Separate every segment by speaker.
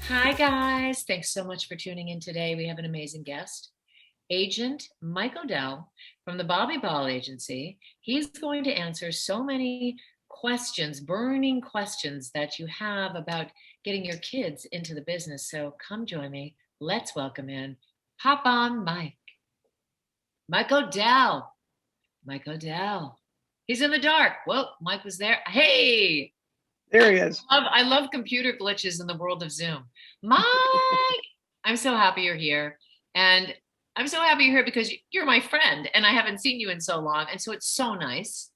Speaker 1: Hi, guys. Thanks so much for tuning in today. We have an amazing guest, Agent Mike Odell from the Bobby Ball Agency. He's going to answer so many questions, burning questions that you have about getting your kids into the business. So come join me. Let's welcome in Pop on Mike. Mike Odell. Mike Odell. He's in the dark. Whoa, Mike was there. Hey,
Speaker 2: There he is.
Speaker 1: I love computer glitches in the world of Zoom. Mike, I'm so happy you're here. And I'm so happy you're here because you're my friend and I haven't seen you in so long. And so it's so nice.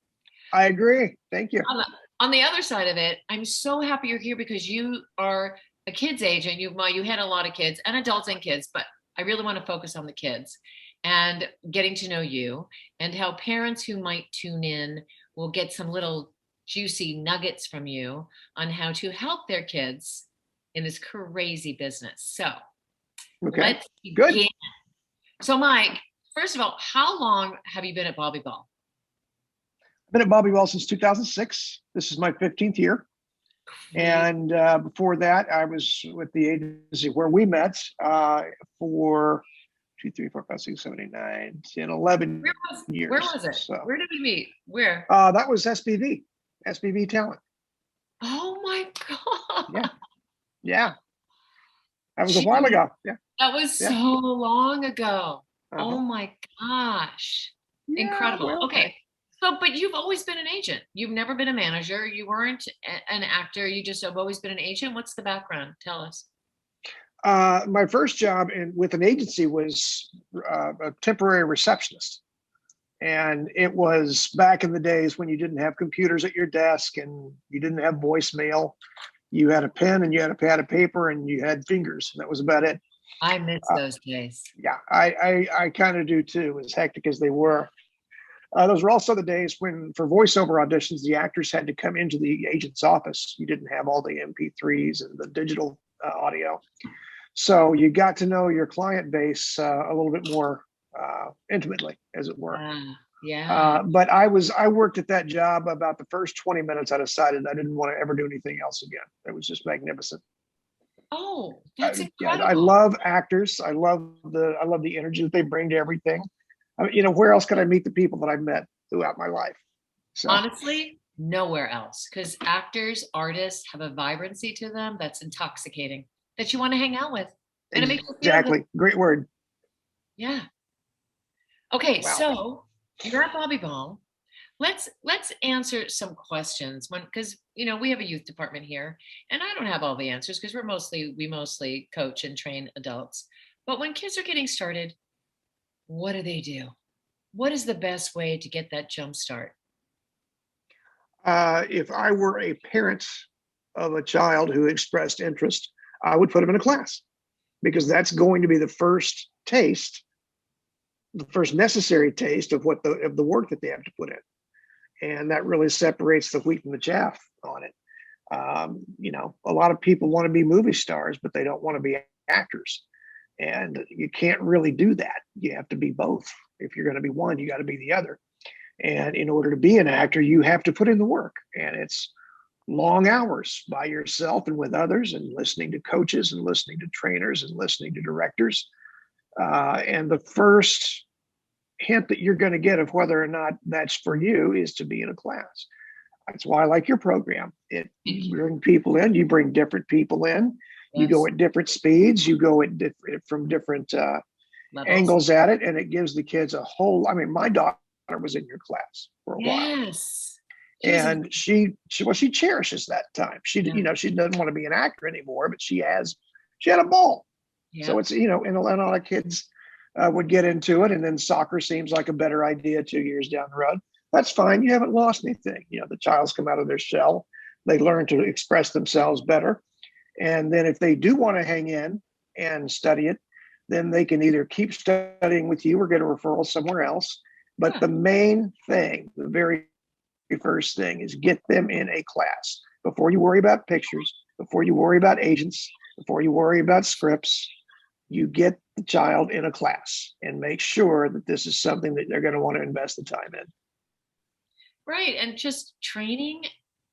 Speaker 2: I agree. Thank you.
Speaker 1: On the other side of it, I'm so happy you're here because you are a kids agent. You had a lot of kids and adults and kids, but I really want to focus on the kids and getting to know you and how parents who might tune in will get some little juicy nuggets from you on how to help their kids in this crazy business. So
Speaker 2: Okay.
Speaker 1: let's
Speaker 2: Good.
Speaker 1: begin. So, Mike, first of all, how long have you been at Bobby Ball?
Speaker 2: I've been at Bobby Ball since 2006. This is my 15th year. And before that, I was with the agency where we met for 2, 3, 4, 5, 6, 7, 8, 9, 10, 11 years.
Speaker 1: Where was it?
Speaker 2: So,
Speaker 1: Where did we meet? Where?
Speaker 2: that was SBB Talent.
Speaker 1: Oh my God.
Speaker 2: Yeah. Yeah. That was a while ago. Yeah.
Speaker 1: That was so
Speaker 2: Yeah.
Speaker 1: long ago.
Speaker 2: Uh-huh.
Speaker 1: Oh my gosh.
Speaker 2: Yeah.
Speaker 1: Incredible.
Speaker 2: Well,
Speaker 1: Okay. So, but you've always been an agent. You've never been a manager. You weren't an actor. You just have always been an agent. What's the background? Tell us.
Speaker 2: my first job with an agency was a temporary receptionist. And it was back in the days when you didn't have computers at your desk and you didn't have voicemail. You had a pen and you had a pad of paper and you had fingers. And that was about it.
Speaker 1: I miss
Speaker 2: Uh,
Speaker 1: those days.
Speaker 2: yeah, I kind of do too, as hectic as they were. Those were also the days when, for voiceover auditions, the actors had to come into the agent's office. You didn't have all the MP3s and the digital audio. So you got to know your client base a little bit more intimately, as it were.
Speaker 1: Yeah.
Speaker 2: But I worked at that job about the first 20 minutes. I decided I didn't want to ever do anything else again. It was just magnificent.
Speaker 1: Oh, that's
Speaker 2: Yeah, I
Speaker 1: incredible.
Speaker 2: love actors. I love the energy that they bring to everything. Where else could I meet the people that I've met throughout my life? So
Speaker 1: Honestly, nowhere else. Because actors, artists have a vibrancy to them that's intoxicating, that you want to hang out with. And it makes you feel good.
Speaker 2: exactly, great word.
Speaker 1: Yeah. Okay,
Speaker 2: Wow.
Speaker 1: so you're at Bobby Ball. Let's answer some questions because we have a youth department here and I don't have all the answers because we mostly coach and train adults. But when kids are getting started, what do they do? What is the best way to get that jump start?
Speaker 2: If I were a parent of a child who expressed interest, I would put them in a class because that's going to be the first taste, the first necessary taste of the work that they have to put in, and that really separates the wheat from the chaff on it. A lot of people want to be movie stars, but they don't want to be actors, and you can't really do that. You have to be both. If you're going to be one, you got to be the other. And in order to be an actor, you have to put in the work, and it's long hours by yourself and with others, and listening to coaches and listening to trainers and listening to directors. And the first hint that you're going to get of whether or not that's for you is to be in a class. That's why I like your program. You bring people in, you bring different people in, you
Speaker 1: Yes.
Speaker 2: go at different speeds, you go from different
Speaker 1: Levels.
Speaker 2: angles at it, and it gives the kids a whole. I mean, my daughter was in your class for a while,
Speaker 1: Yes.
Speaker 2: and she cherishes that time.
Speaker 1: Yeah.
Speaker 2: She doesn't want to be an actor anymore, but she had a ball.
Speaker 1: Yeah.
Speaker 2: So it's and a lot of kids would get into it, and then soccer seems like a better idea 2 years down the road. That's fine. You haven't lost anything. The child's come out of their shell. They learn to express themselves better. And then if they do want to hang in and study it, then they can either keep studying with you or get a referral somewhere else. But
Speaker 1: Yeah.
Speaker 2: the main thing, the very first thing, is get them in a class before you worry about pictures, before you worry about agents, before you worry about scripts. You get the child in a class and make sure that this is something that they're going to want to invest the time in.
Speaker 1: Right. And just training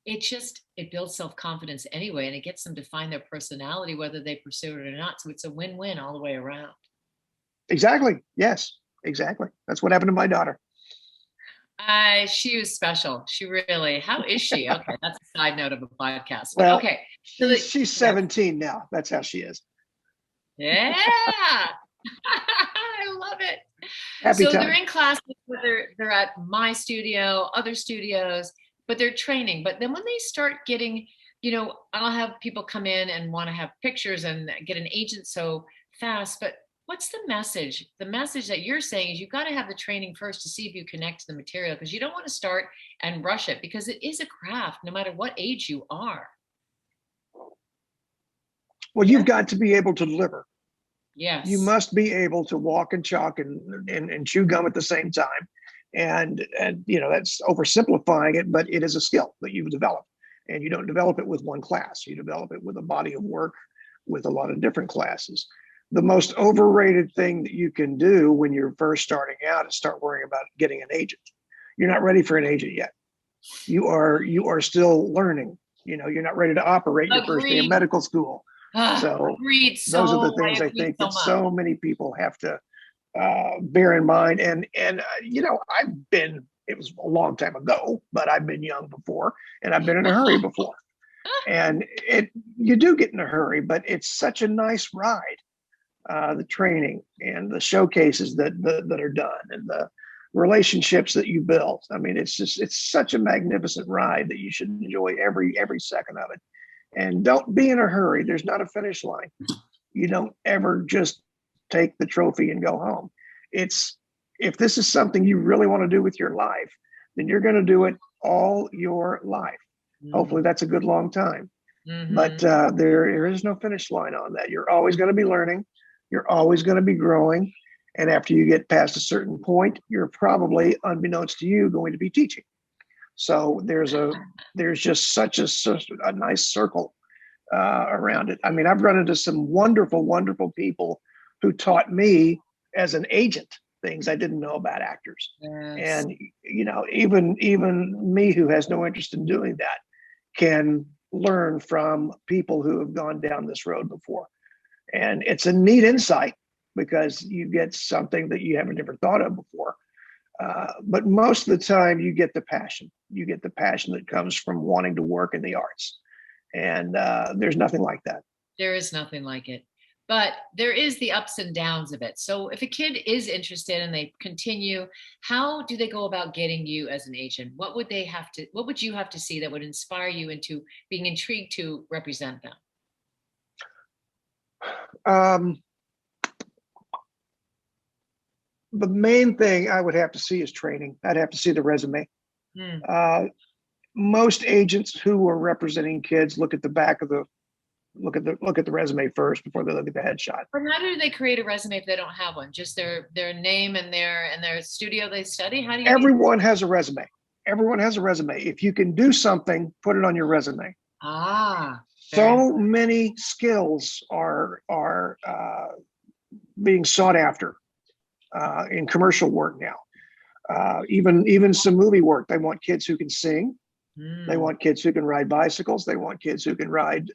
Speaker 1: it builds self-confidence anyway, and it gets them to find their personality, whether they pursue it or not. So it's a win-win all the way around.
Speaker 2: Exactly. Yes, exactly. That's what happened to my daughter.
Speaker 1: She was special. She really, how is she? Okay, that's a side note of a podcast. But
Speaker 2: Well,
Speaker 1: okay.
Speaker 2: she's 17 now. That's how she is.
Speaker 1: Yeah. I love it.
Speaker 2: Happy
Speaker 1: So
Speaker 2: time.
Speaker 1: they're in classes, whether they're at my studio, other studios, but they're training. But then when they start getting, I'll have people come in and want to have pictures and get an agent so fast. But what's the message? The message that you're saying is you've got to have the training first to see if you connect to the material, because you don't want to start and rush it, because it is a craft no matter what age you are.
Speaker 2: Well, you've got to be able to deliver.
Speaker 1: Yes.
Speaker 2: You must be able to walk and chalk and chew gum at the same time. And that's oversimplifying it, but it is a skill that you've developed. And you don't develop it with one class. You develop it with a body of work with a lot of different classes. The most overrated thing that you can do when you're first starting out is start worrying about getting an agent. You're not ready for an agent yet. You are still learning. You're not ready to operate your first day of medical school. So those are the things I think that so many people have to bear in mind. And it was a long time ago, but I've been young before, and I've been in a hurry before. And you do get in a hurry, but it's such a nice ride. The training and the showcases that are done and the relationships that you build. I mean, it's such a magnificent ride that you should enjoy every second of it. And don't be in a hurry. There's not a finish line. You don't ever just take the trophy and go home. If this is something you really want to do with your life, then you're going to do it all your life. Mm-hmm. Hopefully that's a good long time. Mm-hmm. But there is no finish line on that. You're always going to be learning. You're always going to be growing. And after you get past a certain point, you're probably, unbeknownst to you, going to be teaching. So there's just such a nice circle around it. I mean, I've run into some wonderful, wonderful people who taught me as an agent things I didn't know about actors. Yes. And even me, who has no interest in doing that, can learn from people who have gone down this road before. And it's a neat insight because you get something that you haven't never thought of before. But most of the time you get the passion. You get the passion that comes from wanting to work in the arts. And there's nothing like that.
Speaker 1: There is nothing like it. But there is the ups and downs of it. So if a kid is interested and they continue, how do they go about getting you as an agent? What would you have to see that would inspire you into being intrigued to represent them?
Speaker 2: The main thing I would have to see is training. I'd have to see the resume. Most agents who are representing kids look at the back of look at the resume first before they look at the headshot.
Speaker 1: But how do they create a resume if they don't have one? Just their name and their studio they study? How do you?
Speaker 2: Everyone has a resume. Everyone has a resume. If you can do something, put it on your resume. So many skills are being sought after in commercial work now. Even some movie work. They want kids who can sing. They want kids who can ride bicycles. They want kids who can ride,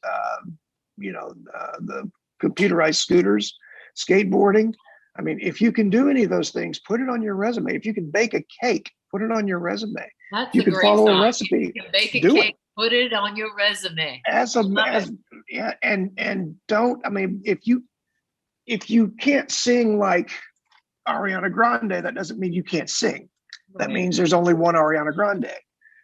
Speaker 2: the computerized scooters, skateboarding. I mean, if you can do any of those things, put it on your resume. If you can bake a cake, put it on your resume.
Speaker 1: That's
Speaker 2: you can follow a recipe.
Speaker 1: You can bake a cake, put it on your resume.
Speaker 2: And don't. I mean, if you can't sing like Ariana Grande, that doesn't mean you can't sing. That means there's only one Ariana Grande.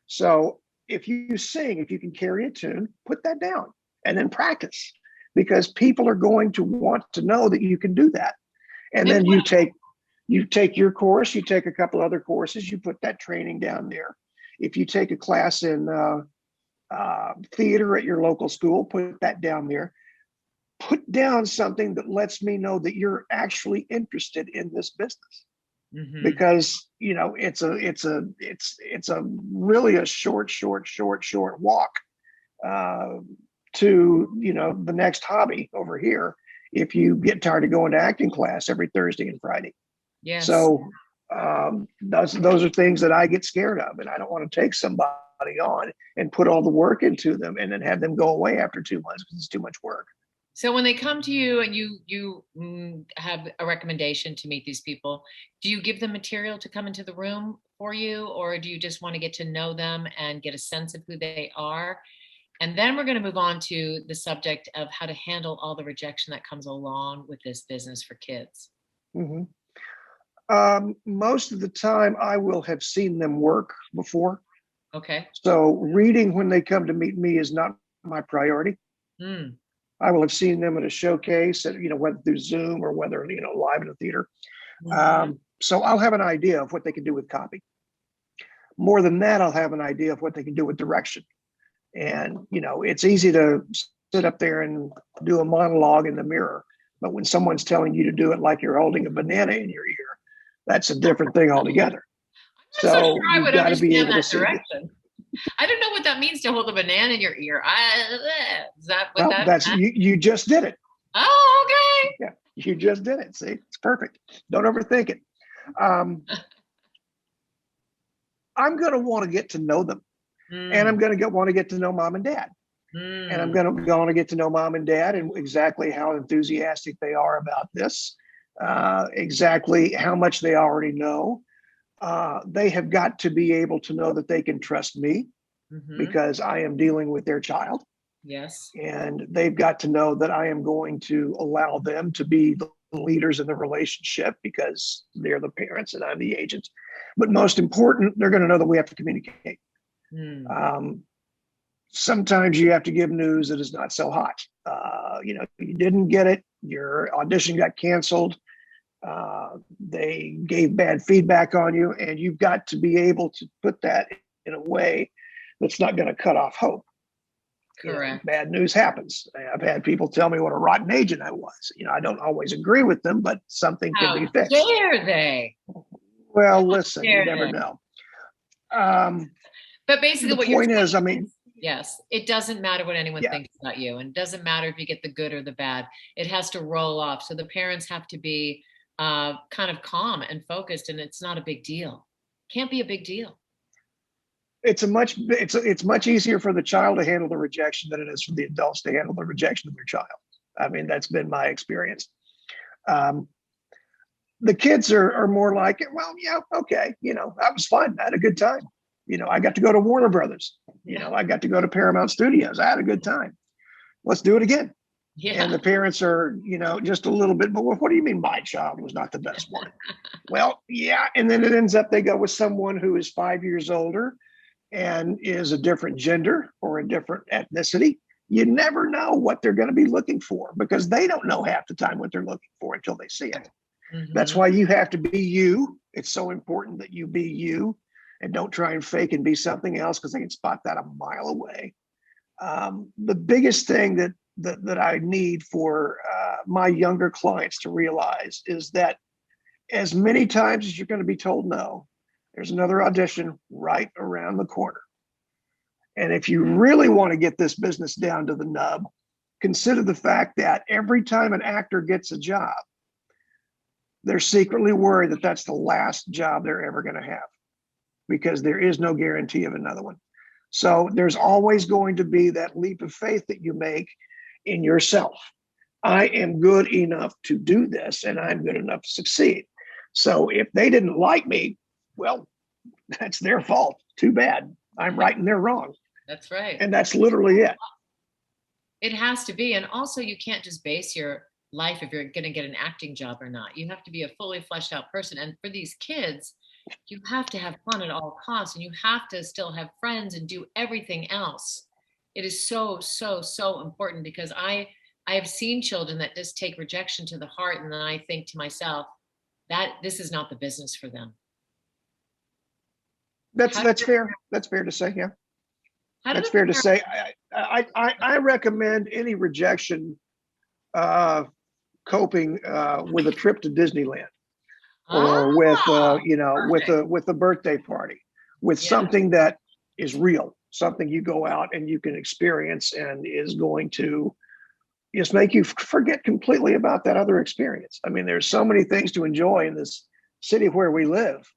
Speaker 2: So if you sing, if you can carry a tune, put that down and then practice, because people are going to want to know that you can do that. And then you take your course, you take a couple other courses, you put that training down there. If you take a class in theater at your local school, put that down there. Put down something that lets me know that you're actually interested in this business. Mm-hmm. Because it's a really a short walk to the next hobby over here if you get tired of going to acting class every Thursday and Friday.
Speaker 1: Yes.
Speaker 2: So those are things that I get scared of, and I don't want to take somebody on and put all the work into them and then have them go away after 2 months because it's too much work.
Speaker 1: So when they come to you and you have a recommendation to meet these people, do you give them material to come into the room for you, or do you just want to get to know them and get a sense of who they are? And then we're going to move on to the subject of how to handle all the rejection that comes along with this business for kids.
Speaker 2: Mm-hmm. Most of the time, I will have seen them work before.
Speaker 1: Okay.
Speaker 2: So reading when they come to meet me is not my priority.
Speaker 1: Mm.
Speaker 2: I will have seen them at a showcase, at, whether through Zoom or whether, live in a theater.
Speaker 1: Mm-hmm.
Speaker 2: So I'll have an idea of what they can do with copy. More than that, I'll have an idea of what they can do with direction. And, it's easy to sit up there and do a monologue in the mirror. But when someone's telling you to do it like you're holding a banana in your ear, that's a different thing altogether.
Speaker 1: I'm not so sure I
Speaker 2: you've
Speaker 1: would
Speaker 2: got to be
Speaker 1: understand
Speaker 2: able to
Speaker 1: that
Speaker 2: see
Speaker 1: direction. I don't know what that means to hold a banana in your ear. Is that what
Speaker 2: well,
Speaker 1: that
Speaker 2: that's
Speaker 1: meant?
Speaker 2: you just did it.
Speaker 1: Oh, okay.
Speaker 2: Yeah, you just did it. See, it's perfect. Don't overthink it. I'm going to want to get to know them, and I'm going to want to get to know mom and dad. And I'm going to want to get to know mom and dad and exactly how enthusiastic they are about this, exactly how much they already know. They have got to be able to know that they can trust me because I am dealing with their child.
Speaker 1: Yes.
Speaker 2: And they've got to know that I am going to allow them to be the leaders in the relationship because they're the parents and I'm the agent. But most important, they're going to know that we have to communicate. Sometimes you have to give news that is not so hot. You didn't get it. Your audition got canceled. They gave bad feedback on you, and you've got to be able to put that in a way that's not going to cut off hope.
Speaker 1: Correct.
Speaker 2: Bad news happens. I've had people tell me what a rotten agent I was. I don't always agree with them, but something can be fixed.
Speaker 1: How dare they?
Speaker 2: Well, listen, you never know.
Speaker 1: But basically,
Speaker 2: the point is,
Speaker 1: yes, it doesn't matter what anyone thinks about you, and it doesn't matter if you get the good or the bad. It has to roll off. So the parents have to be kind of calm and focused, and it's not a big deal. Can't be a big deal.
Speaker 2: It's much easier for the child to handle the rejection than it is for the adults to handle the rejection of their child. I mean, that's been my experience. The kids are more like, well, yeah, okay, that was fun. I had a good time. I got to go to Warner Brothers. I got to go to Paramount Studios. I had a good time. Let's do it again. Yeah. And the parents are, just a little bit, but what do you mean my child was not the best one? Well, yeah. And then it ends up they go with someone who is 5 years older and is a different gender or a different ethnicity. You never know what they're going to be looking for because they don't know half the time what they're looking for until they see it. That's why you have to be you. It's so important that you be you and don't try and fake and be something else because they can spot that a mile away. The biggest thing that I need for my younger clients to realize is that as many times as you're going to be told no, there's another audition right around the corner. And if you really want to get this business down to the nub, consider the fact that every time an actor gets a job, they're secretly worried that that's the last job they're ever going to have because there is no guarantee of another one. So there's always going to be that leap of faith that you make in yourself. I am good enough to do this and I'm good enough to succeed. So if they didn't like me, well, that's their fault. Too bad. I'm right and they're wrong.
Speaker 1: That's right.
Speaker 2: And that's literally it.
Speaker 1: It has to be. And also you can't just base your life if you're going to get an acting job or not. You have to be a fully fleshed out person. And for these kids, you have to have fun at all costs and you have to still have friends and do everything else. It is so, so, so important because I have seen children that just take rejection to the heart. And then I think to myself that this is not the business for them.
Speaker 2: That's fair. That's fair to say. Yeah. That's fair to say. I recommend any rejection coping with a trip to Disneyland or with a birthday party, with something that is real, something you go out and you can experience and is going to just make you forget completely about that other experience. I mean, there's so many things to enjoy in this city where we live.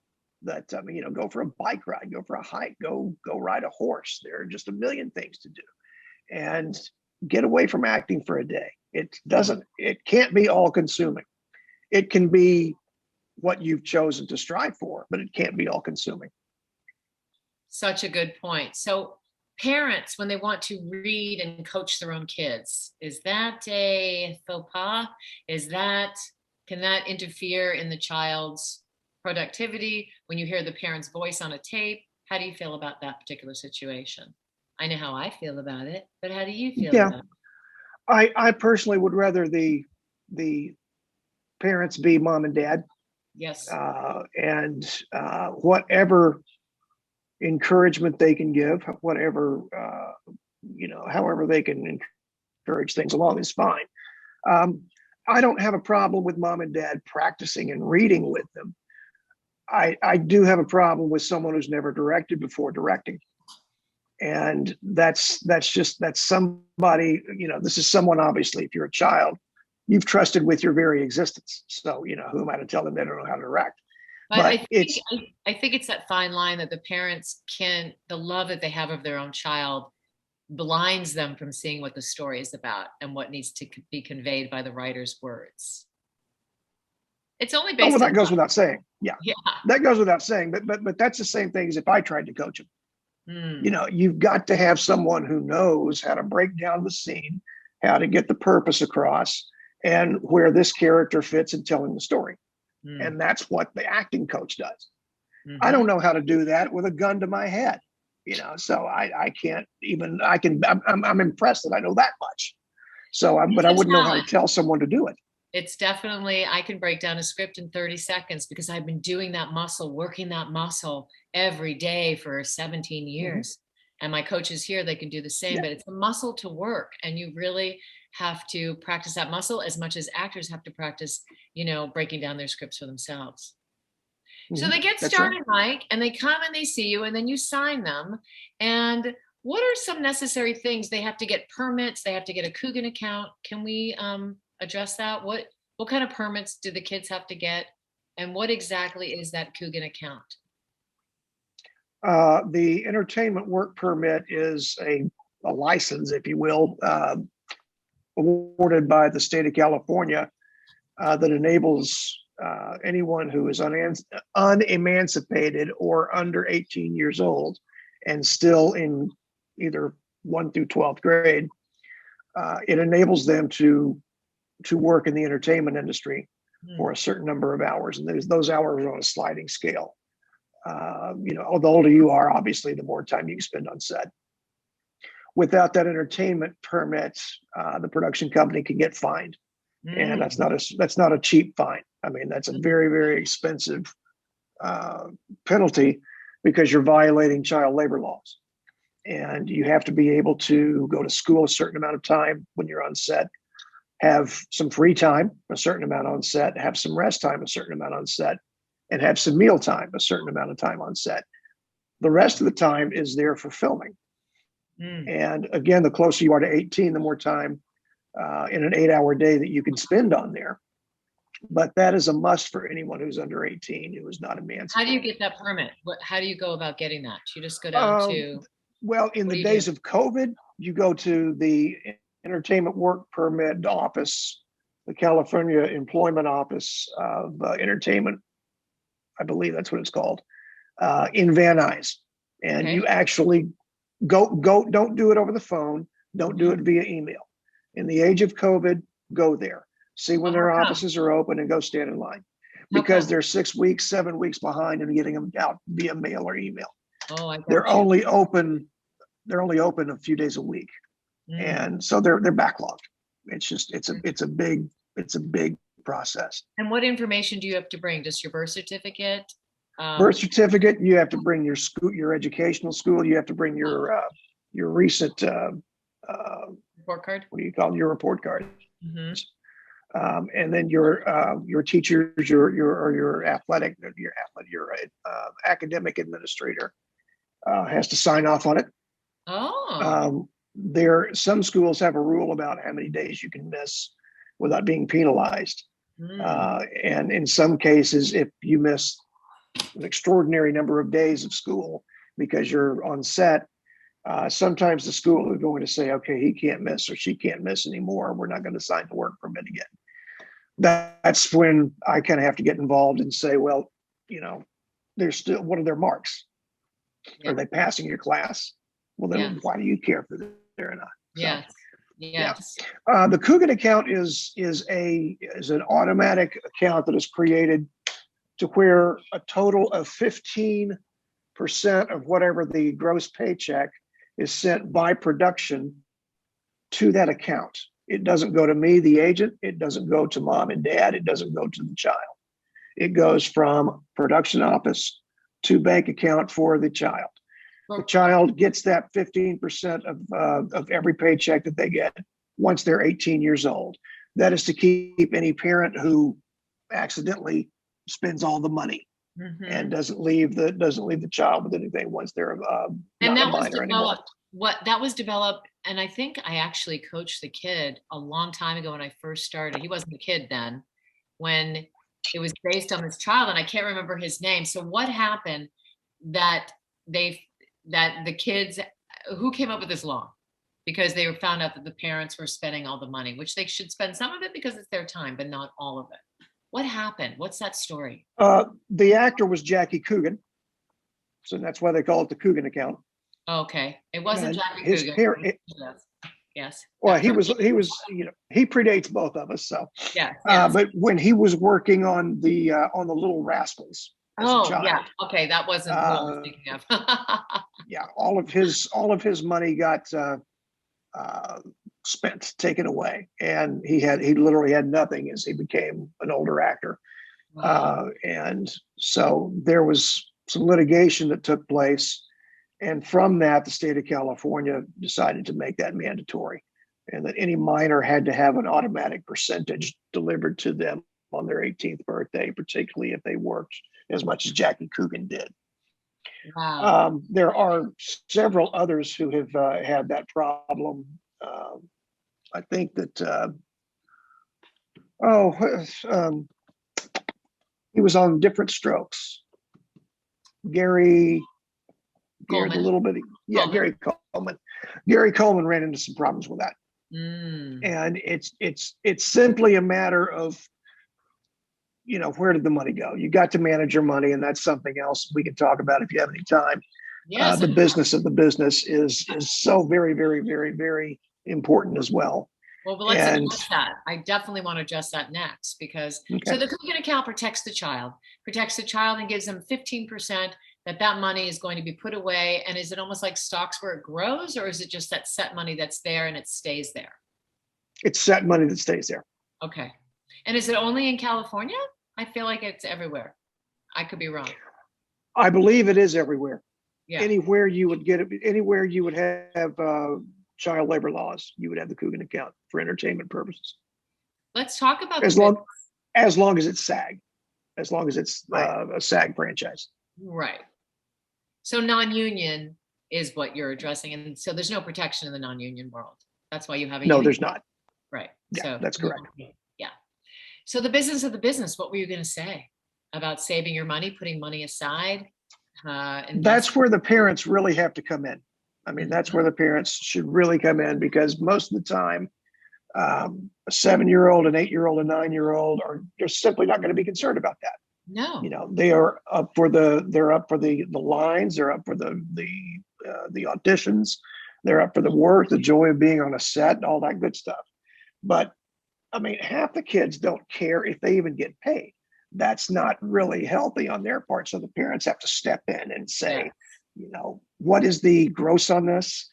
Speaker 2: that, go for a bike ride, go for a hike, go ride a horse. There are just a million things to do, and get away from acting for a day. It can't be all consuming. It can be what you've chosen to strive for, but it can't be all consuming.
Speaker 1: Such a good point. So parents, when they want to read and coach their own kids, is that a faux pas? Can that interfere in the child's productivity when you hear the parent's voice on a tape? How do you feel about that particular situation? I know how I feel about it, but how do you feel
Speaker 2: Yeah,
Speaker 1: about it?
Speaker 2: I personally would rather the parents be mom and dad,
Speaker 1: Yes.
Speaker 2: and whatever encouragement they can give, whatever however they can encourage things along is fine. I don't have a problem with mom and dad practicing and reading with them. I do have a problem with someone who's never directed before directing. And that's somebody, this is someone, obviously, if you're a child, you've trusted with your very existence. So, who am I to tell them they don't know how to direct?
Speaker 1: But I think it's that fine line that the parents the love that they have of their own child blinds them from seeing what the story is about and what needs to be conveyed by the writer's words. It's only based.
Speaker 2: Oh, well, that goes without saying. Yeah,
Speaker 1: yeah,
Speaker 2: that goes without saying. But that's the same thing as if I tried to coach them. You've got to have someone who knows how to break down the scene, how to get the purpose across, and where this character fits in telling the story. And that's what the acting coach does. I don't know how to do that with a gun to my head, so I can't even, I'm impressed that I know that much. So, but I wouldn't know how to tell someone to do it.
Speaker 1: It's definitely, I can break down a script in 30 seconds because I've been doing that muscle, working that muscle every day for 17 years. And my coaches here, they can do the same, but it's a muscle to work. And you really have to practice that muscle as much as actors have to practice, breaking down their scripts for themselves. So they get started, Mike, and they come and they see you, and then you sign them. And what are some necessary things? They have to get permits. They have to get a Theogan account. Can we address that? What kind of permits do the kids have to get? And what exactly is that Theogan account?
Speaker 2: The entertainment work permit is a license, if you will, awarded by the state of California that enables anyone who is unemancipated or under 18 years old and still in either 1 through 12th grade. It enables them to work in the entertainment industry for a certain number of hours, and those hours are on a sliding scale. The older you are, obviously, the more time you spend on set. Without that entertainment permit, the production company can get fined, and that's not a cheap fine. I mean, that's a very, very expensive penalty because you're violating child labor laws, and you have to be able to go to school a certain amount of time when you're on set, have some free time a certain amount on set, have some rest time a certain amount on set, and have some meal time a certain amount of time on set. The rest of the time is there for filming. And again, the closer you are to 18, the more time in an 8-hour day that you can spend on there. But that is a must for anyone who's under 18 who is not emancipated.
Speaker 1: How do you get that permit? How do you go about getting that? You just go down to...
Speaker 2: Well, in the days of COVID, you go to the Entertainment Work Permit Office, the California Employment Office of Entertainment, I believe that's what it's called, in Van Nuys. And you actually go, don't do it over the phone. Don't do it via email. In the age of COVID, go there. See when their offices are open and go stand in line. Because they're 6 weeks, 7 weeks behind in getting them out via mail or email. They're only open a few days a week. And so they're backlogged. It's just it's a big process.
Speaker 1: And what information do you have to bring? Just your birth certificate?
Speaker 2: Birth certificate. You have to bring your school, your educational school. You have to bring your recent
Speaker 1: report card.
Speaker 2: What do you call it? Your report card? And then your teachers, your academic administrator has to sign off on it. Some schools have a rule about how many days you can miss without being penalized. And in some cases, if you miss an extraordinary number of days of school because you're on set, sometimes the school is going to say, okay, he can't miss or she can't miss anymore. We're not going to sign the work permit again. That's when I kind of have to get involved and say, well, there's still, what are their marks? Yeah. Are they passing your class? Well, then why do you care if they're or not?
Speaker 1: Yes. So, yes.
Speaker 2: Yeah. The Theogan account is an automatic account that is created to where a total of 15% of whatever the gross paycheck is sent by production to that account. It doesn't go to me, the agent. It doesn't go to mom and dad. It doesn't go to the child. It goes from production office to bank account for the child. The child gets that 15% of every paycheck that they get once they're 18 years old. That is to keep any parent who accidentally spends all the money and doesn't leave the child with anything once they're
Speaker 1: and
Speaker 2: not
Speaker 1: that
Speaker 2: a
Speaker 1: was
Speaker 2: minor anymore.
Speaker 1: That was developed, and I think I actually coached the kid a long time ago when I first started. He wasn't a kid then, when it was based on this child, and I can't remember his name. So what happened that the kids who came up with this law, because they found out that the parents were spending all the money, which they should spend some of it because it's their time, but not all of it. What happened? What's that story?
Speaker 2: The actor was Jackie Coogan, so that's why they call it the Coogan account.
Speaker 1: Okay, it wasn't Jackie
Speaker 2: his
Speaker 1: Coogan. Yes.
Speaker 2: Well, he predates both of us, so
Speaker 1: yeah.
Speaker 2: But when he was working on the Little Rascals.
Speaker 1: Yeah. Okay, that wasn't what I was thinking of.
Speaker 2: Yeah, all of his money got spent, taken away, and he literally had nothing as he became an older actor. Wow. And so there was some litigation that took place, and from that, the state of California decided to make that mandatory, and that any minor had to have an automatic percentage delivered to them on their 18th birthday, particularly if they worked as much as Jackie Coogan did.
Speaker 1: Wow.
Speaker 2: There are several others who have had that problem. I think that he was on Different Strokes. Gary
Speaker 1: Coleman.
Speaker 2: A little bit. Yeah, Coleman. Gary Coleman. Gary Coleman ran into some problems with that, and it's simply a matter of, where did the money go? You got to manage your money, and that's something else we can talk about if you have any time.
Speaker 1: Yes,
Speaker 2: the business of the business is so very, very, very, very important as well.
Speaker 1: Well, but let's address that. I definitely want to address that next, because so the Theogan account protects the child and gives them 15% that money is going to be put away. And is it almost like stocks where it grows, or is it just that set money that's there and it stays there?
Speaker 2: It's set money that stays there.
Speaker 1: Okay. And is it only in California? I feel like it's everywhere. I could be wrong.
Speaker 2: I believe it is everywhere.
Speaker 1: Yeah.
Speaker 2: Anywhere you would get it, anywhere you would have child labor laws, you would have the Theogan account for entertainment purposes.
Speaker 1: Let's talk about
Speaker 2: as long as it's SAG, as long as it's a SAG franchise.
Speaker 1: Right. So non-union is what you're addressing, and so there's no protection in the non-union world. That's why you have a
Speaker 2: no. There's not.
Speaker 1: Right.
Speaker 2: Yeah,
Speaker 1: so
Speaker 2: that's correct.
Speaker 1: Yeah. So the business of the business. What were you going to say about saving your money, putting money aside?
Speaker 2: That's where the parents really have to come in. I mean, that's where the parents should really come in, because most of the time, a 7-year-old, an 8-year-old, a 9-year-old they're simply not going to be concerned about that.
Speaker 1: No.
Speaker 2: They are up for the lines, they're up for the auditions, they're up for the work, the joy of being on a set, all that good stuff. But I mean, half the kids don't care if they even get paid. That's not really healthy on their part. So the parents have to step in and say, what is the gross on this?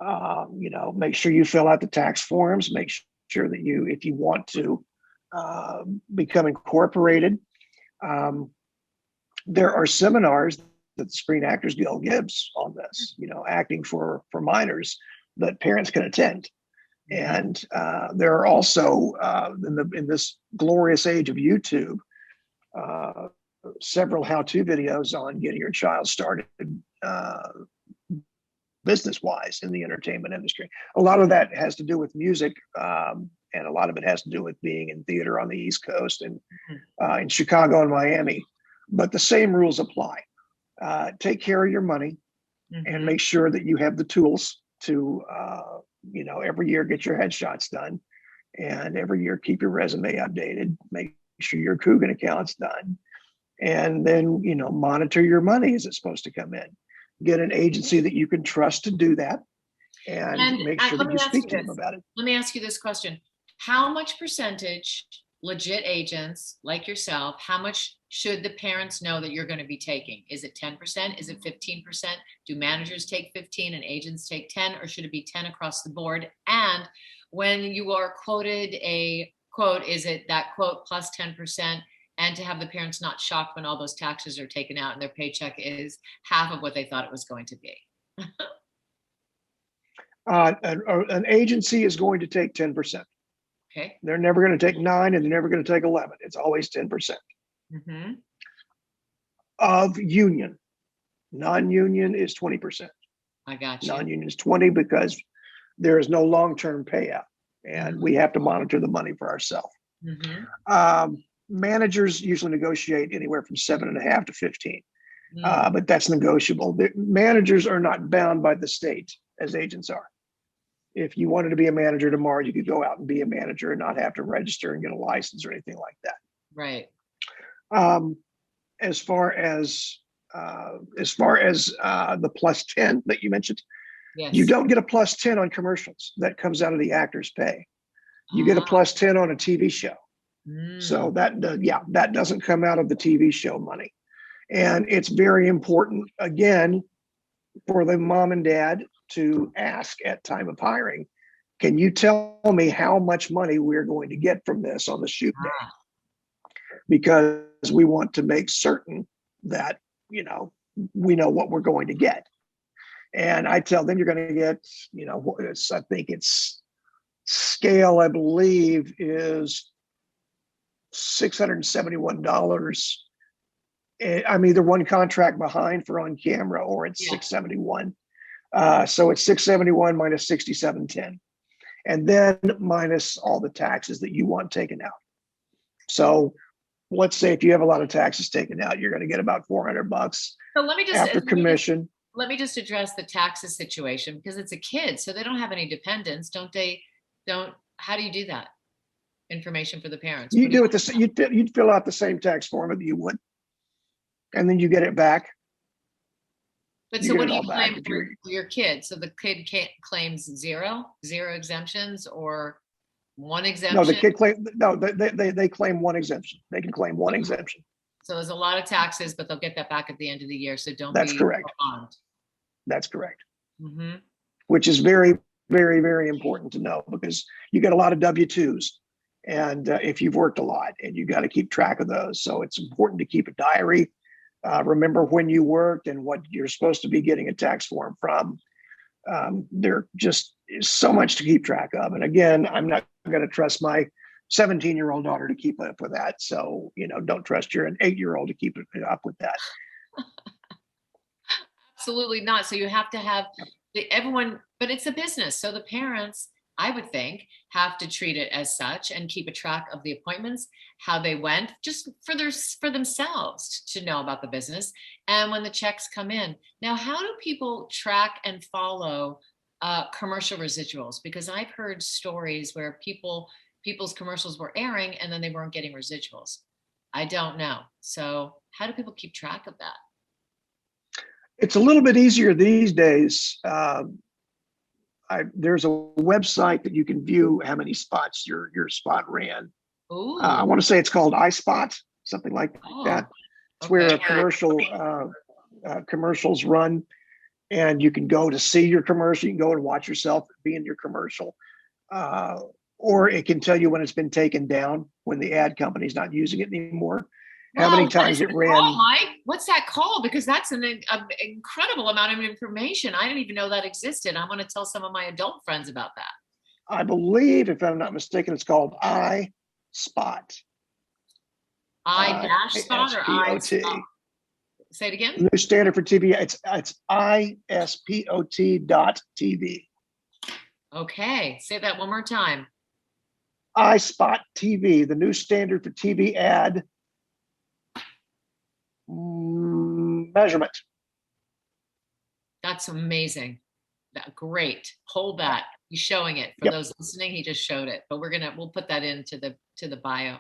Speaker 2: Make sure you fill out the tax forms, make sure that if you want to become incorporated, there are seminars that the Screen Actors Guild gives on this, acting for minors, that parents can attend. And there are also, in this glorious age of YouTube, several how-to videos on getting your child started business-wise in the entertainment industry. A lot of that has to do with music, and a lot of it has to do with being in theater on the East Coast and in Chicago and Miami. but the same rules apply. Take care of your money and make sure that you have the tools to, every year get your headshots done, and every year keep your resume updated. Make sure your Theogan account's done, and then monitor your money as it's supposed to come in. Get an agency that you can trust to do that, and make sure that you speak to them about it.
Speaker 1: Let me ask you this question. How much percentage, legit agents like yourself, how much should the parents know that you're going to be taking? Is it 10%? Is it 15%? Do managers take 15 and agents take 10, or should it be 10 across the board? And when you are quoted a quote, is it that quote plus 10%? And to have the parents not shocked when all those taxes are taken out and their paycheck is half of what they thought it was going to be.
Speaker 2: An agency is going to take 10%.
Speaker 1: Okay.
Speaker 2: They're never going to take 9, and they're never going to take 11. It's always 10%. Of union. Non-union is 20%.
Speaker 1: I got you.
Speaker 2: Non-union is 20 because there is no long-term payout, and we have to monitor the money for ourselves. Managers usually negotiate anywhere from 7.5 to 15, but that's negotiable. The managers are not bound by the state as agents are. If you wanted to be a manager tomorrow, you could go out and be a manager and not have to register and get a license or anything like that.
Speaker 1: Right.
Speaker 2: As far as the plus 10 that you mentioned,
Speaker 1: yes.
Speaker 2: You don't get a plus 10 on commercials. That comes out of the actor's pay. You get a plus 10 on a TV show. So that doesn't come out of the TV show money. And it's very important, again, for the mom and dad to ask at time of hiring, can you tell me how much money we're going to get from this on the shoot day? Because we want to make certain that, we know what we're going to get. And I tell them you're going to get, I think it's scale, I believe, is $671. I'm either one contract behind for on camera, or it's 671. So it's 671 minus 6710, and then minus all the taxes that you want taken out. So let's say if you have a lot of taxes taken out, you're going to get about $400
Speaker 1: so let me just,
Speaker 2: after commission.
Speaker 1: Let me just address the taxes situation, because it's a kid, so they don't have any dependents, don't they? How do you do that? Information for the parents.
Speaker 2: You do it the you'd fill out the same tax form that you would, and then you get it back.
Speaker 1: But so what do you claim for your kid? So the kid claims zero exemptions, or one exemption?
Speaker 2: No, the kid they claim one exemption. They can claim one exemption.
Speaker 1: So there's a lot of taxes, but they'll get that back at the end of the year. So
Speaker 2: That's
Speaker 1: be
Speaker 2: correct.
Speaker 1: alarmed.
Speaker 2: That's correct. Which is very, very, very important to know, because you get a lot of W-2s, and if you've worked a lot, and you got to keep track of those. So it's important to keep a diary. Remember when you worked and what you're supposed to be getting a tax form from. There just is so much to keep track of. And again, I'm not going to trust my 17-year-old daughter to keep up with that. So, don't trust an 8-year-old to keep up with that.
Speaker 1: Absolutely not. So you have to have everyone, but it's a business. So the parents, I would think, have to treat it as such and keep a track of the appointments, how they went, just for themselves to know about the business. And when the checks come in. Now, how do people track and follow commercial residuals? Because I've heard stories where people's commercials were airing and then they weren't getting residuals. I don't know. So how do people keep track of that?
Speaker 2: It's a little bit easier these days. There's a website that you can view how many spots your spot ran. I want to say it's called ISpot, something like that. It's where a commercials run, and you can go to see your commercial. You can go and watch yourself be in your commercial, or it can tell you when it's been taken down, when the ad company's not using it anymore. How many times it ran?
Speaker 1: Mike, what's that called? Because that's an incredible amount of information. I didn't even know that existed. I want to tell some of my adult friends about that.
Speaker 2: I believe, if I'm not mistaken, it's called ISpot.
Speaker 1: I-spot or ISpot? Say it again.
Speaker 2: New standard for TV. It's ISpot.tv.
Speaker 1: Okay, say that one more time.
Speaker 2: ISpot TV, the new standard for TV ad. measurement.
Speaker 1: That's amazing. Great. Hold that. He's showing it for
Speaker 2: Yep.
Speaker 1: those listening. He just showed it, but we'll put that into the bio.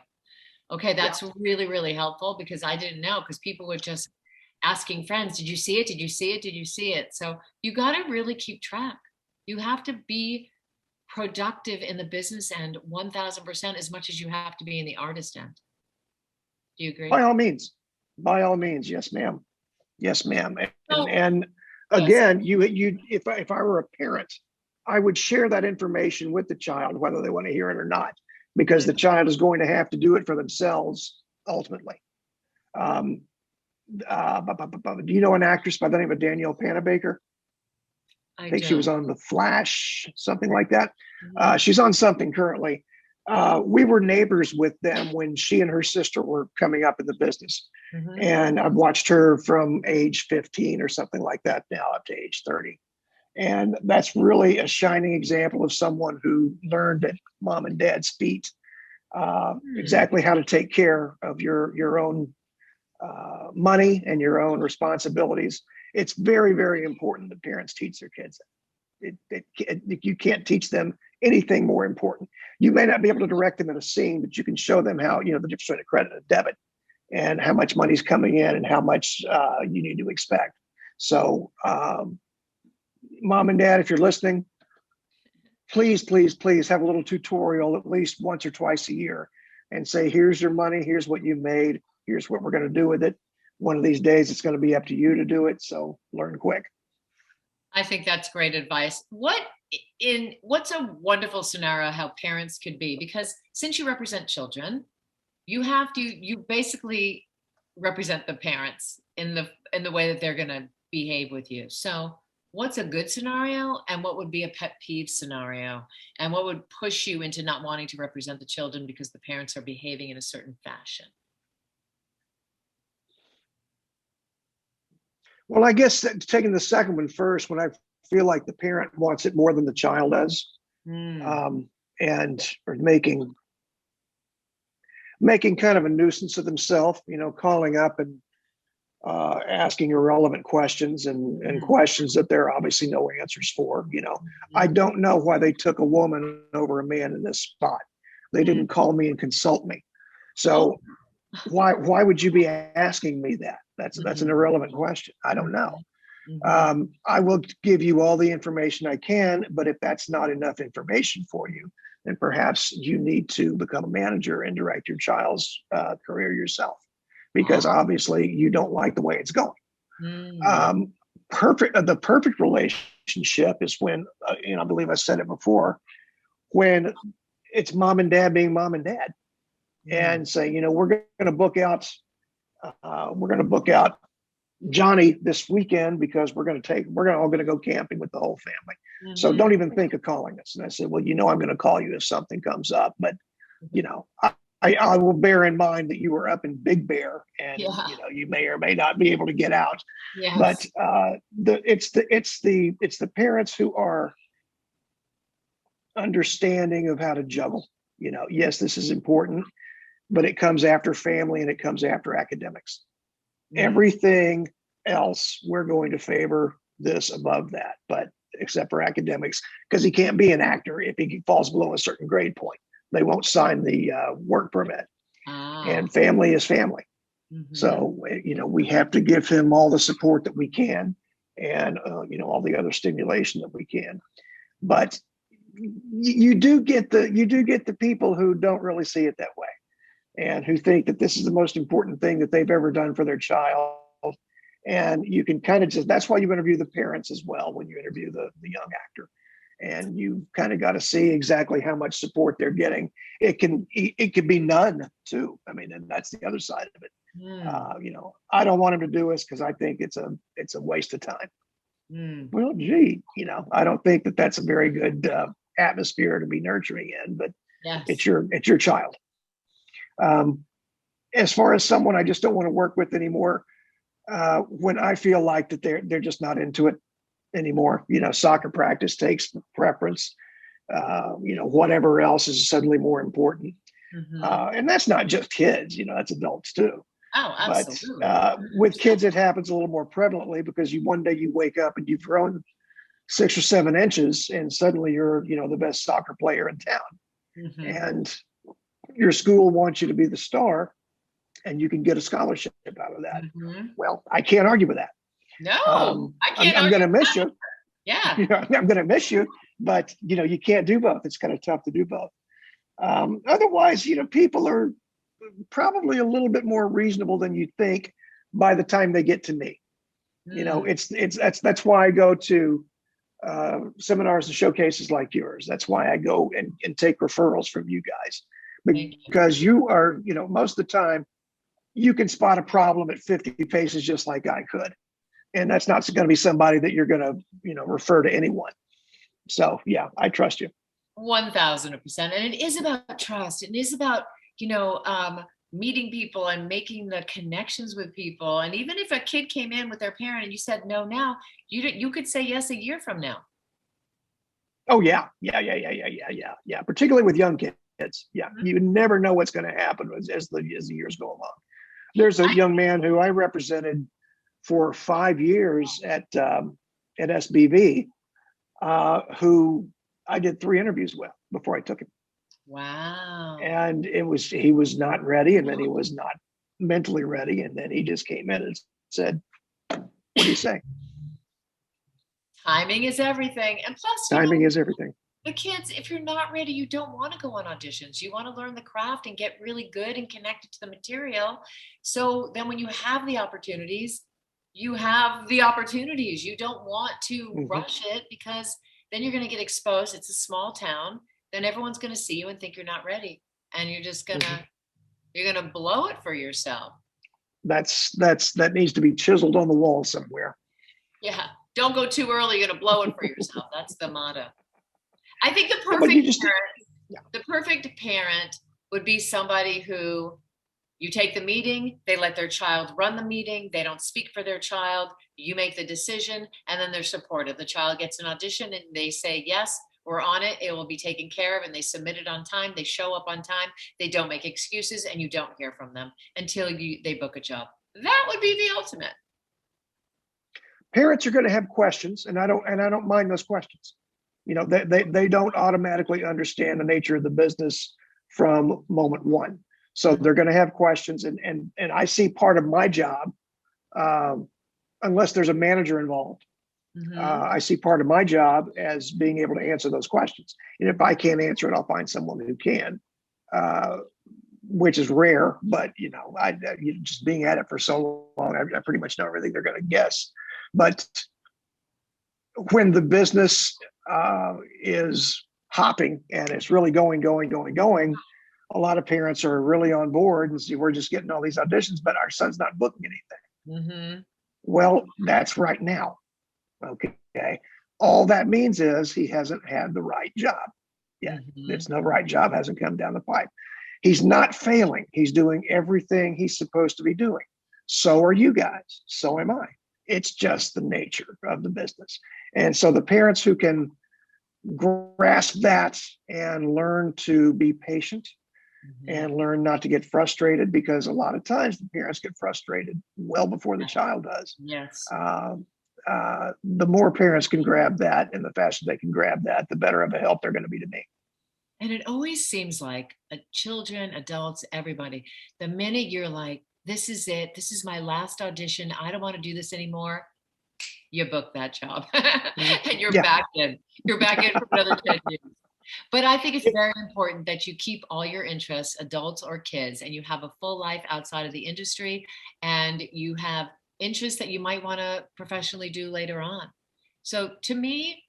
Speaker 1: Okay,
Speaker 2: Yeah.
Speaker 1: that's really, really helpful because I didn't know, because people were just asking friends, did you see it? Did you see it? Did you see it? So you got to really keep track. You have to be productive in the business end 1000% as much as you have to be in the artist end. Do you agree?
Speaker 2: By all means. By all means. Yes, ma'am. Yes, ma'am. And
Speaker 1: Yes.
Speaker 2: again, if I were a parent, I would share that information with the child, whether they want to hear it or not, because the child is going to have to do it for themselves ultimately. Do you know an actress by the name of Danielle Panabaker? I think she was on The Flash, something like that. She's on something currently. We were neighbors with them when she and her sister were coming up in the business. And I've watched her from age 15 or something like that now up to age 30. And that's really a shining example of someone who learned at mom and dad's feet exactly how to take care of your own money and your own responsibilities. It's very, very important that parents teach their kids that. You can't teach them anything more important. You may not be able to direct them in a scene, but you can show them how, the difference between a credit and a debit, and how much money's coming in and how much you need to expect. So, mom and dad, if you're listening, please, please, please have a little tutorial at least once or twice a year and say, here's your money, here's what you made, here's what we're going to do with it. One of these days, it's going to be up to you to do it. So learn quick.
Speaker 1: I think that's great advice. What's a wonderful scenario how parents could be? Because since you represent children, you basically represent the parents in the way that they're going to behave with you. So what's a good scenario, and what would be a pet peeve scenario, and what would push you into not wanting to represent the children because the parents are behaving in a certain fashion?
Speaker 2: Well, I guess taking the second one first, when I feel like the parent wants it more than the child does, and or making kind of a nuisance of themselves, calling up and asking irrelevant questions and questions that there are obviously no answers for. I don't know why they took a woman over a man in this spot. They didn't call me and consult me. So why would you be asking me that? That's an irrelevant question. I don't know. I will give you all the information I can, but if that's not enough information for you, then perhaps you need to become a manager and direct your child's career yourself, because obviously you don't like the way it's going. The perfect relationship is when, I believe I said it before, when it's mom and dad being mom and dad, and say, we're going to book out Johnny this weekend because we're all going to go camping with the whole family. So don't even think of calling us. And I said, well, I'm going to call you if something comes up, but I will bear in mind that you were up in Big Bear and you may or may not be able to get out. But it's the parents who are understanding of how to juggle. Yes, this is important, but it comes after family and it comes after academics. Everything else, we're going to favor this above that, but except for academics, because he can't be an actor if he falls below a certain grade point. They won't sign the work permit. And family is family. So, we have to give him all the support that we can, and, all the other stimulation that we can. But you do get the people who don't really see it that way, and who think that this is the most important thing that they've ever done for their child. And you can kind of that's why you interview the parents as well when you interview the young actor. And you kind of got to see exactly how much support they're getting. It could be none too. I mean, and that's the other side of it. I don't want him to do this because I think it's a waste of time. Well, gee, I don't think that that's a very good atmosphere to be nurturing in, but it's your child. As far as someone I just don't want to work with anymore, when I feel like that they're just not into it anymore, soccer practice takes preference, whatever else is suddenly more important. And that's not just kids, that's adults too.
Speaker 1: Oh,
Speaker 2: But
Speaker 1: absolutely.
Speaker 2: with kids, it happens a little more prevalently because one day you wake up and you've grown 6 or 7 inches, and suddenly you're, the best soccer player in town,
Speaker 1: Hmm.
Speaker 2: and your school wants you to be the star, and you can get a scholarship out of that.
Speaker 1: Hmm.
Speaker 2: Well, I can't argue with that.
Speaker 1: No, I can't
Speaker 2: I'm going
Speaker 1: argue
Speaker 2: to
Speaker 1: with
Speaker 2: miss
Speaker 1: that.
Speaker 2: you.
Speaker 1: Yeah.
Speaker 2: I'm going to miss you, but you can't do both. It's kind of tough to do both. Otherwise, people are probably a little bit more reasonable than you think by the time they get to me.
Speaker 1: Mm,
Speaker 2: That's why I go to seminars and showcases like yours. That's why I go and take referrals from you guys,
Speaker 1: thank you.
Speaker 2: because you are, most of the time you can spot a problem at 50 paces just like I could. And that's not going to be somebody that you're going to, refer to anyone. So yeah, I trust you.
Speaker 1: 1000%. And it is about trust. It is about, you know, um, meeting people and making the connections with people. And even if a kid came in with their parent and you said no now, you could say yes a year from now.
Speaker 2: Oh yeah. Particularly with young kids. Yeah,
Speaker 1: Mhm.
Speaker 2: you never know what's going to happen as the years go along. There's a
Speaker 1: I,
Speaker 2: young man who I represented for 5 years at SBV, who I did 3 interviews with before I took him,
Speaker 1: wow.
Speaker 2: and he was not ready, and then he was not mentally ready, and then he just came in and said, "What do you say?"
Speaker 1: Timing is everything. And plus,
Speaker 2: Timing is everything.
Speaker 1: the kids, if you're not ready, you don't want to go on auditions. You want to learn the craft and get really good and connected to the material. So then when you have the opportunities, you have the opportunities. You don't want to
Speaker 2: Mm-hmm.
Speaker 1: rush it because then you're going to get exposed. It's a small town. Then everyone's going to see you and think you're not ready. And
Speaker 2: Mm-hmm.
Speaker 1: you're going to blow it for yourself.
Speaker 2: That needs to be chiseled on the wall somewhere.
Speaker 1: Yeah. Don't go too early. You're going to blow it for yourself. That's the motto. I think
Speaker 2: Yeah, but you just yeah.
Speaker 1: the perfect parent would be somebody who you take the meeting, they let their child run the meeting, they don't speak for their child, you make the decision, and then they're supportive. The child gets an audition and they say, yes, we're on it, it will be taken care of, and they submit it on time, they show up on time, they don't make excuses, and you don't hear from them until they book a job. That would be the ultimate.
Speaker 2: Parents are going to have questions, and I don't mind those questions. They don't automatically understand the nature of the business from moment one, so they're going to have questions, and I see part of my job, um, unless there's a manager involved,
Speaker 1: Mm-hmm.
Speaker 2: I see part of my job as being able to answer those questions, and if I can't answer it, I'll find someone who can, uh, which is rare, but just being at it for so long, I pretty much know everything they're going to guess. But when the business is hopping and it's really going, a lot of parents are really on board and see, we're just getting all these auditions, but our son's not booking anything.
Speaker 1: Mm-hmm.
Speaker 2: Well, that's right now. Okay. All that means is he hasn't had the right job yet.
Speaker 1: Mm-hmm.
Speaker 2: It's no right job hasn't come down the pipe. He's not failing. He's doing everything he's supposed to be doing. So are you guys. So am I. It's just the nature of the business. And so the parents who can grasp that and learn to be patient
Speaker 1: Mm-hmm.
Speaker 2: and learn not to get frustrated, because a lot of times the parents get frustrated well before the child does.
Speaker 1: Yes.
Speaker 2: The more parents can grab that and the faster they can grab that, the better of a help they're going to be to me.
Speaker 1: And it always seems like children, adults, everybody, the minute you're like, this is it, this is my last audition, I don't want to do this anymore, you book that job and you're
Speaker 2: Yeah.
Speaker 1: back in. You're back in for another 10 years. But I think it's very important that you keep all your interests, adults or kids, and you have a full life outside of the industry and you have interests that you might want to professionally do later on. So to me,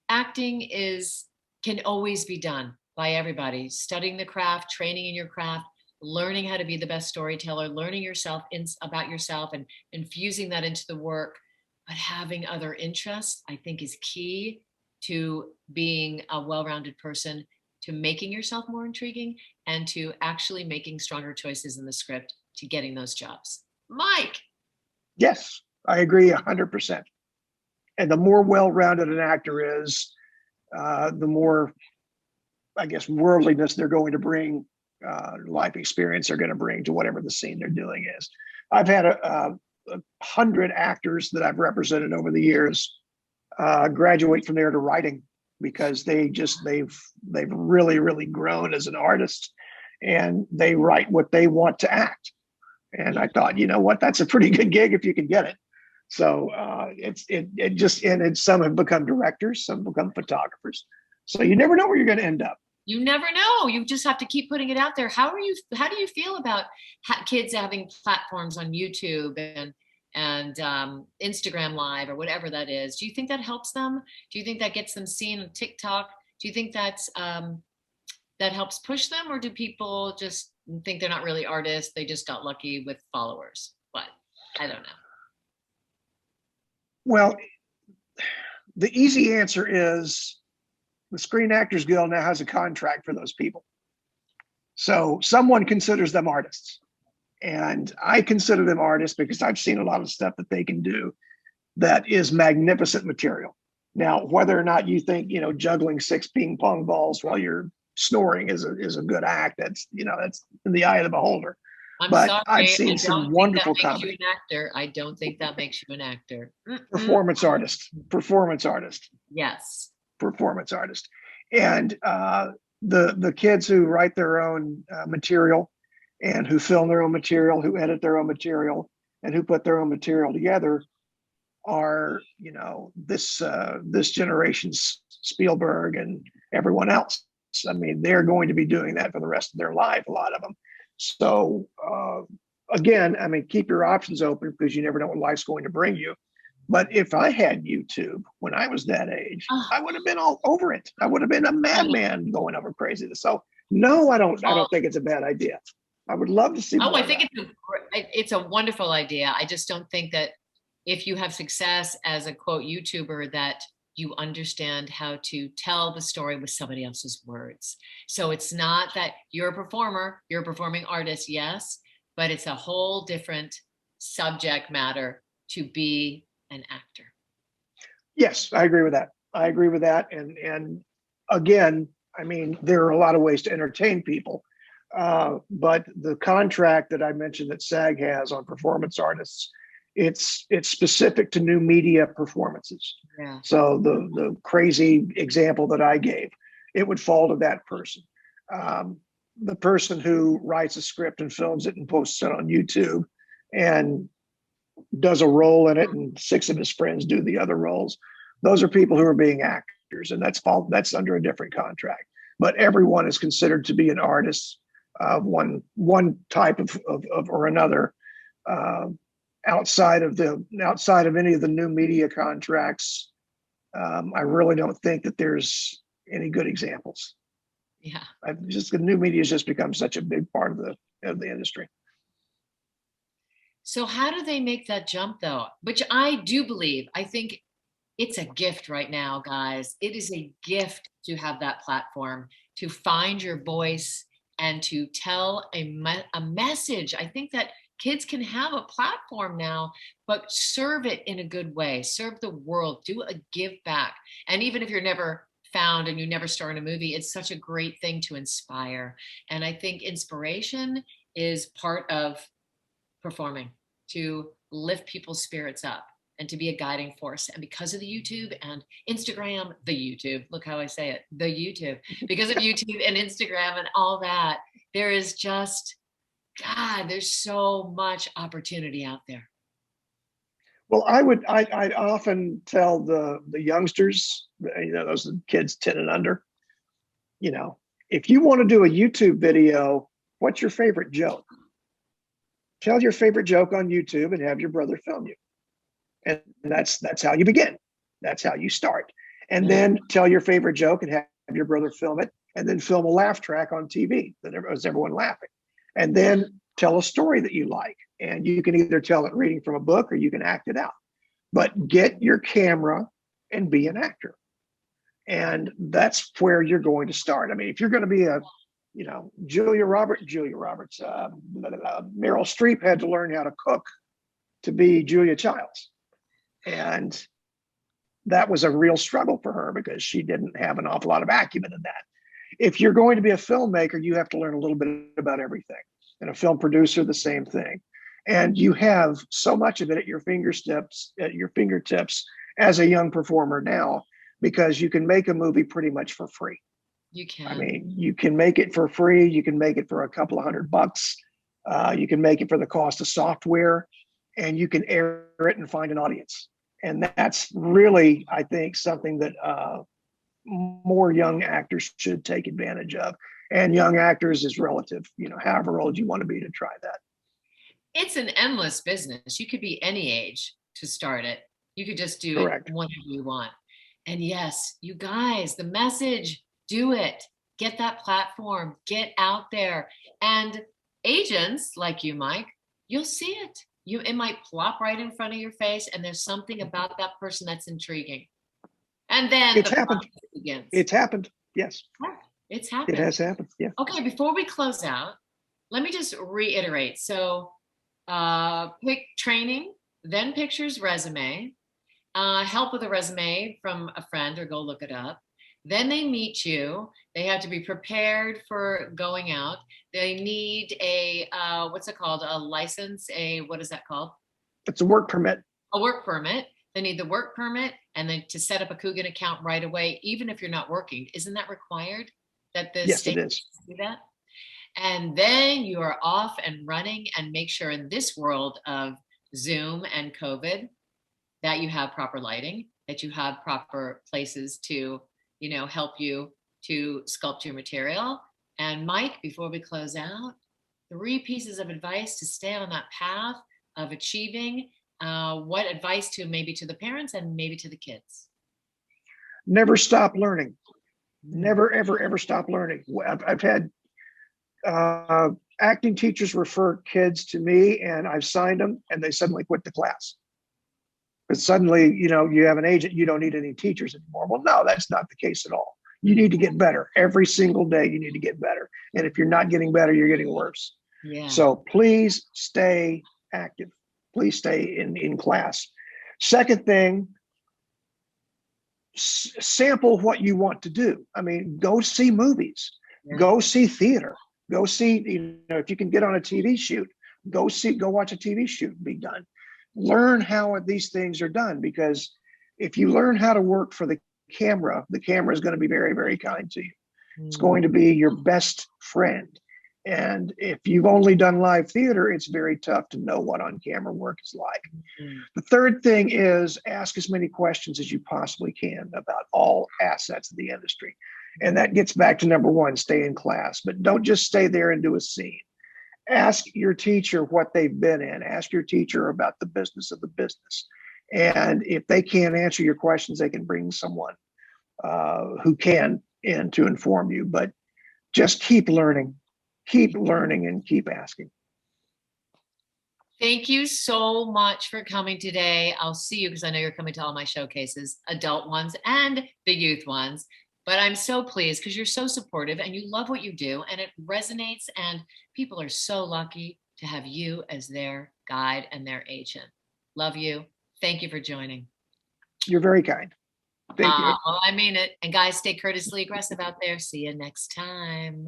Speaker 1: acting is can always be done by everybody. Studying the craft, training in your craft, learning how to be the best storyteller, learning yourself about yourself and infusing that into the work. But having other interests, I think, is key to being a well-rounded person, to making yourself more intriguing, and to actually making stronger choices in the script to getting those jobs. Mike.
Speaker 2: Yes, I agree 100%. And the more well-rounded an actor is, the more, I guess, worldliness they're going to bring life experience they're going to bring to whatever the scene they're doing is. I've had 100 actors that I've represented over the years graduate from there to writing, because they've really grown as an artist, and they write what they want to act. And I thought, you know what, that's a pretty good gig if you can get it. So and some have become directors, some become photographers. So you never know where you're going to end up.
Speaker 1: You never know. You just have to keep putting it out there. How do you feel about kids having platforms on YouTube and Instagram Live or whatever that is? Do you think that helps them? Do you think that gets them seen on TikTok? Do you think that's that helps push them, or do people just think they're not really artists? They just got lucky with followers. But I don't know.
Speaker 2: Well, the easy answer is the Screen Actors Guild now has a contract for those people. So someone considers them artists. And I consider them artists because I've seen a lot of stuff that they can do that is magnificent material. Now, whether or not you think, juggling 6 ping pong balls while you're snoring is a good act, that's in the eye of the beholder.
Speaker 1: Sorry,
Speaker 2: I've seen some wonderful comedy.
Speaker 1: I don't think that makes you an actor.
Speaker 2: Performance artist.
Speaker 1: Yes.
Speaker 2: Performance artist. And the kids who write their own material, and who film their own material, who edit their own material, and who put their own material together are, this generation's Spielberg and everyone else. I mean, they're going to be doing that for the rest of their life, a lot of them. So again, I mean, keep your options open, because you never know what life's going to bring you. But if I had YouTube when I was that age, I would have been all over it. I would have been a madman going over crazy. So no, I don't think it's a bad idea. I would love to see.
Speaker 1: I think it's a wonderful idea. I just don't think that if you have success as a quote YouTuber, that you understand how to tell the story with somebody else's words. So it's not that you're a performer, you're a performing artist, yes, but it's a whole different subject matter to be an actor.
Speaker 2: Yes, I agree with that. And again, I mean, there are a lot of ways to entertain people. But the contract that I mentioned that SAG has on performance artists, it's specific to new media performances.
Speaker 1: Yeah.
Speaker 2: So the crazy example that I gave, it would fall to that person. The person who writes a script and films it and posts it on YouTube and does a role in it, and 6 of his friends do the other roles. Those are people who are being actors, and that's under a different contract. But everyone is considered to be an artist of one type of or another. Outside of any of the new media contracts, I really don't think that there's any good examples.
Speaker 1: Yeah,
Speaker 2: the new media has just become such a big part of the industry.
Speaker 1: So how do they make that jump, though? Which I do believe. I think it's a gift right now, guys. It is a gift to have that platform, to find your voice and to tell a message. I think that kids can have a platform now, but serve it in a good way. Serve the world. Do a give back. And even if you're never found and you never star in a movie, it's such a great thing to inspire. And I think inspiration is part of performing, to lift people's spirits up and to be a guiding force. And because of the YouTube and Instagram, look how I say it, the YouTube, because of YouTube and Instagram and all that, there is just, God, there's so much opportunity out there.
Speaker 2: Well, I'd often tell the youngsters, those kids 10 and under, if you want to do a YouTube video, what's your favorite joke? Tell your favorite joke on YouTube and have your brother film you. And that's how you begin. That's how you start. And then tell your favorite joke and have your brother film it, and then film a laugh track on TV that has everyone laughing. And then tell a story that you like. And you can either tell it reading from a book or you can act it out. But get your camera and be an actor. And that's where you're going to start. I mean, if you're going to be Meryl Streep had to learn how to cook to be Julia Childs. And that was a real struggle for her because she didn't have an awful lot of acumen in that. If you're going to be a filmmaker, you have to learn a little bit about everything. And a film producer, the same thing. And you have so much of it at your fingertips as a young performer now, because you can make a movie pretty much for free.
Speaker 1: You
Speaker 2: I
Speaker 1: can.
Speaker 2: mean, you can make it for free. You can make it for a couple of $100. You can make it for the cost of software, and you can air it and find an audience. And that's really, I think, something that more young actors should take advantage of. And young actors is relative, however old you want to be to try that.
Speaker 1: It's an endless business. You could be any age to start it. You could just do
Speaker 2: Correct.
Speaker 1: it whenever you want. And yes, you guys, the message, do it. Get that platform, get out there. And agents like you, Mike, you'll see it. It might plop right in front of your face, and there's something about that person that's intriguing. And then
Speaker 2: It's happened.
Speaker 1: Begins.
Speaker 2: It's happened. Yes.
Speaker 1: It's happened.
Speaker 2: It has happened. Yeah.
Speaker 1: Okay, before we close out, let me just reiterate. So pick training, then pictures, resume, help with a resume from a friend or go look it up. Then they meet you. They have to be prepared for going out. They need a, what's it called? A license, what is that called?
Speaker 2: It's a work permit.
Speaker 1: A work permit. They need the work permit, and then to set up a Theogan account right away, even if you're not working. Isn't that required? That the
Speaker 2: Yes,
Speaker 1: state
Speaker 2: it is.
Speaker 1: do that? And then you are off and running, and make sure in this world of Zoom and COVID that you have proper lighting, that you have proper places to, help you to sculpt your material. And Mike, before we close out, 3 pieces of advice to stay on that path of achieving. What advice maybe to the parents and maybe to the kids?
Speaker 2: Never stop learning. Never, ever, ever stop learning. I've had acting teachers refer kids to me, and I've signed them, and they suddenly quit the class. But suddenly, you have an agent, you don't need any teachers anymore. Well, no, that's not the case at all. You need to get better. Every single day, you need to get better. And if you're not getting better, you're getting worse.
Speaker 1: Yeah.
Speaker 2: So please stay active. Please stay in class. Second thing, sample what you want to do. I mean, go see movies, go see theater, go see, if you can get on a TV shoot, go watch a TV shoot be done. Learn how these things are done, because if you learn how to work for the camera is going to be very, very kind to you. It's going to be your best friend. And if you've only done live theater, it's very tough to know what on-camera work is like. The third thing is ask as many questions as you possibly can about all assets of the industry. And that gets back to number 1, stay in class, but don't just stay there and do a scene. Ask your teacher what they've been in. Ask your teacher about the business of the business. And if they can't answer your questions, they can bring someone who can in to inform you. But just keep learning and keep asking.
Speaker 1: Thank you so much for coming today. I'll see you, because I know you're coming to all my showcases, adult ones and the youth ones. But I'm so pleased because you're so supportive and you love what you do, and it resonates, and people are so lucky to have you as their guide and their agent. Love you. Thank you for joining.
Speaker 2: You're very kind. Thank you.
Speaker 1: Well, I mean it. And guys, stay courteously aggressive out there. See you next time.